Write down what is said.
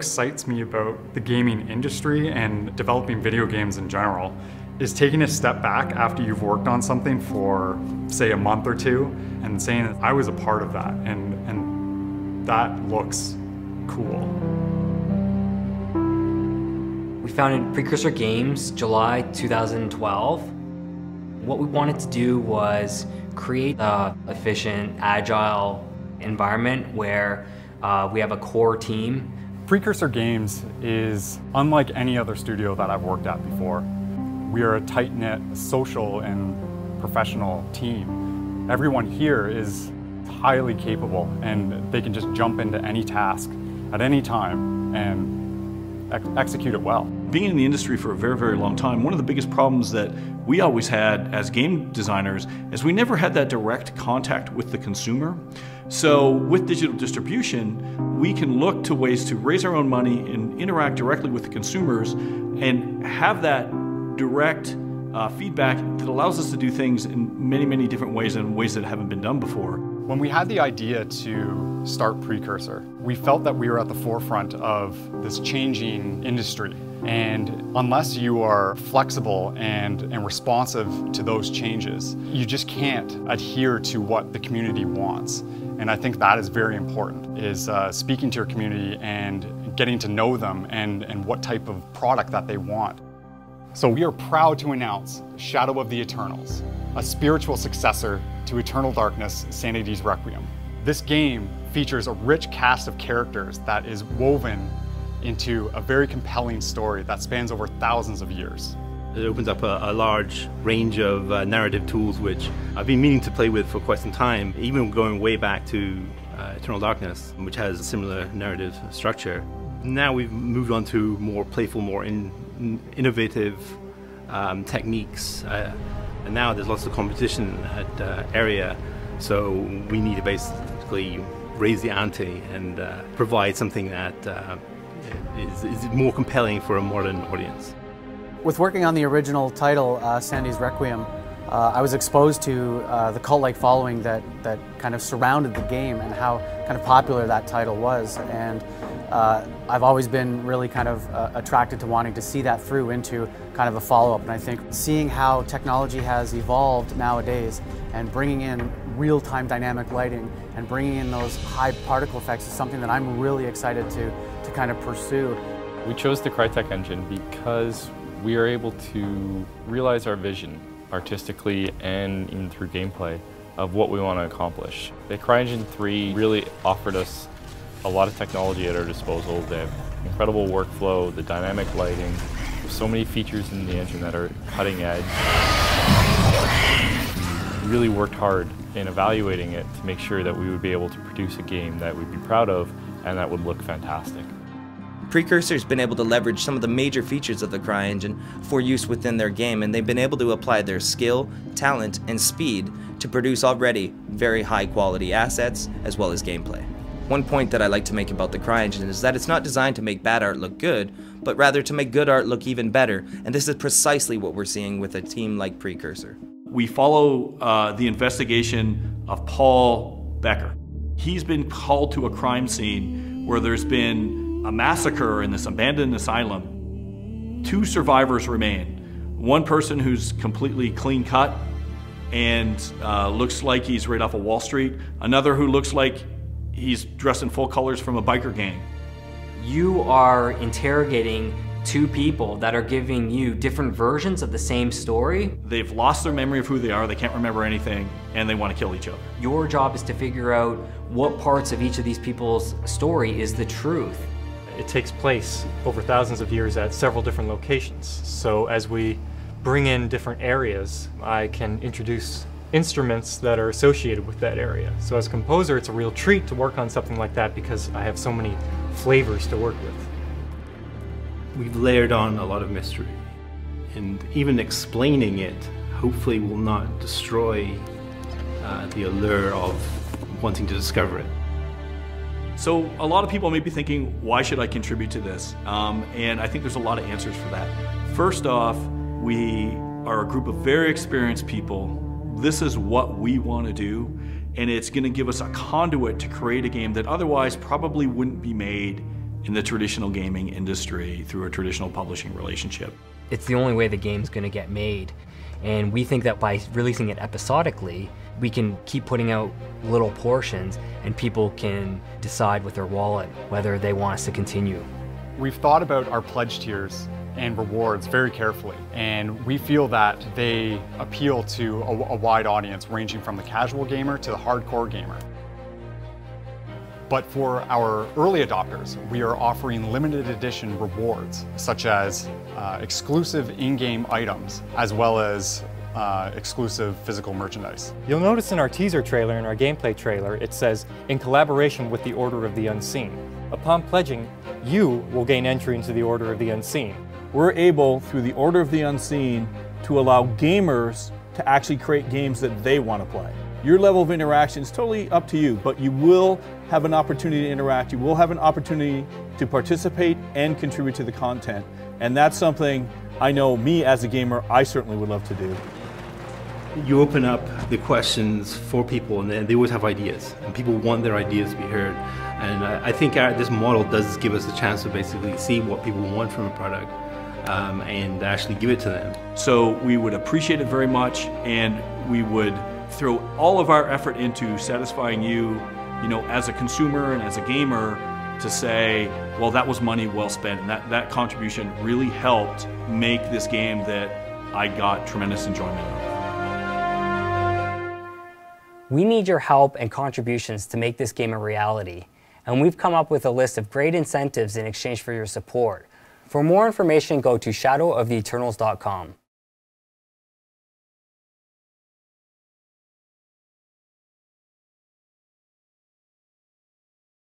excites me about the gaming industry and developing video games in general is taking a step back after you've worked on something for, say, a month or two and saying that I was a part of that, and that looks cool. We founded Precursor Games July 2012. What we wanted to do was create an efficient, agile environment where we have a core team. Precursor Games is unlike any other studio that I've worked at before. We are a tight-knit, social and professional team. Everyone here is highly capable and they can just jump into any task at any time and execute it well. Being in the industry for a very, very long time, one of the biggest problems that we always had as game designers is we never had that direct contact with the consumer. So with digital distribution, we can look to ways to raise our own money and interact directly with the consumers and have that direct feedback that allows us to do things in many, many different ways and ways that haven't been done before. When we had the idea to start Precursor, we felt that we were at the forefront of this changing industry. And unless you are flexible and responsive to those changes, you just can't adhere to what the community wants. And I think that is very important, is speaking to your community and getting to know them and what type of product that they want. So we are proud to announce Shadow of the Eternals, a spiritual successor to Eternal Darkness, Sanity's Requiem. This game features a rich cast of characters that is woven into a very compelling story that spans over thousands of years. It opens up a large range of narrative tools which I've been meaning to play with for quite some time, even going way back to Eternal Darkness, which has a similar narrative structure. Now we've moved on to more playful, more innovative techniques, and now there's lots of competition at area, so we need to basically raise the ante and provide something that is more compelling for a modern audience. With working on the original title, Sanity's Requiem, I was exposed to the cult-like following that kind of surrounded the game and how kind of popular that title was. And I've always been really kind of attracted to wanting to see that through into kind of a follow-up. And I think seeing how technology has evolved nowadays and bringing in real-time dynamic lighting and bringing in those high particle effects is something that I'm really excited to kind of pursue. We chose the Crytek engine because we are able to realize our vision artistically and even through gameplay of what we want to accomplish. The CryEngine 3 really offered us a lot of technology at our disposal. They have incredible workflow, the dynamic lighting. There's so many features in the engine that are cutting edge. We really worked hard in evaluating it to make sure that we would be able to produce a game that we'd be proud of and that would look fantastic. Precursor's been able to leverage some of the major features of the CryEngine for use within their game, and they've been able to apply their skill, talent, and speed to produce already very high quality assets as well as gameplay. One point that I like to make about the CryEngine is that it's not designed to make bad art look good, but rather to make good art look even better, and this is precisely what we're seeing with a team like Precursor. We follow the investigation of Paul Becker. He's been called to a crime scene where there's been a massacre in this abandoned asylum. 2 survivors remain. One person who's completely clean cut and looks like he's right off of Wall Street. Another who looks like he's dressed in full colors from a biker gang. You are interrogating 2 people that are giving you different versions of the same story. They've lost their memory of who they are, they can't remember anything, and they want to kill each other. Your job is to figure out what parts of each of these people's story is the truth. It takes place over thousands of years at several different locations. So as we bring in different areas, I can introduce instruments that are associated with that area. So as a composer, it's a real treat to work on something like that because I have so many flavors to work with. We've layered on a lot of mystery, and even explaining it hopefully will not destroy the allure of wanting to discover it. So a lot of people may be thinking, why should I contribute to this? And I think there's a lot of answers for that. First off, we are a group of very experienced people. This is what we want to do, and it's going to give us a conduit to create a game that otherwise probably wouldn't be made in the traditional gaming industry through a traditional publishing relationship. It's the only way the game's going to get made. And we think that by releasing it episodically, we can keep putting out little portions and people can decide with their wallet whether they want us to continue. We've thought about our pledge tiers and rewards very carefully, and we feel that they appeal to a wide audience ranging from the casual gamer to the hardcore gamer. But for our early adopters, we are offering limited edition rewards, such as exclusive in-game items, as well as exclusive physical merchandise. You'll notice in our teaser trailer and our gameplay trailer, it says, in collaboration with the Order of the Unseen. Upon pledging, you will gain entry into the Order of the Unseen. We're able, through the Order of the Unseen, to allow gamers to actually create games that they want to play. Your level of interaction is totally up to you, but you will have an opportunity to interact. You will have an opportunity to participate and contribute to the content. And that's something I know me as a gamer, I certainly would love to do. You open up the questions for people and they always have ideas, and people want their ideas to be heard. And I think this model does give us a chance to basically see what people want from a product and actually give it to them. So we would appreciate it very much, and we would throw all of our effort into satisfying you, as a consumer and as a gamer, to say, well, that was money well spent, and that contribution really helped make this game that I got tremendous enjoyment of. We need your help and contributions to make this game a reality, and we've come up with a list of great incentives in exchange for your support. For more information, go to shadowoftheeternals.com.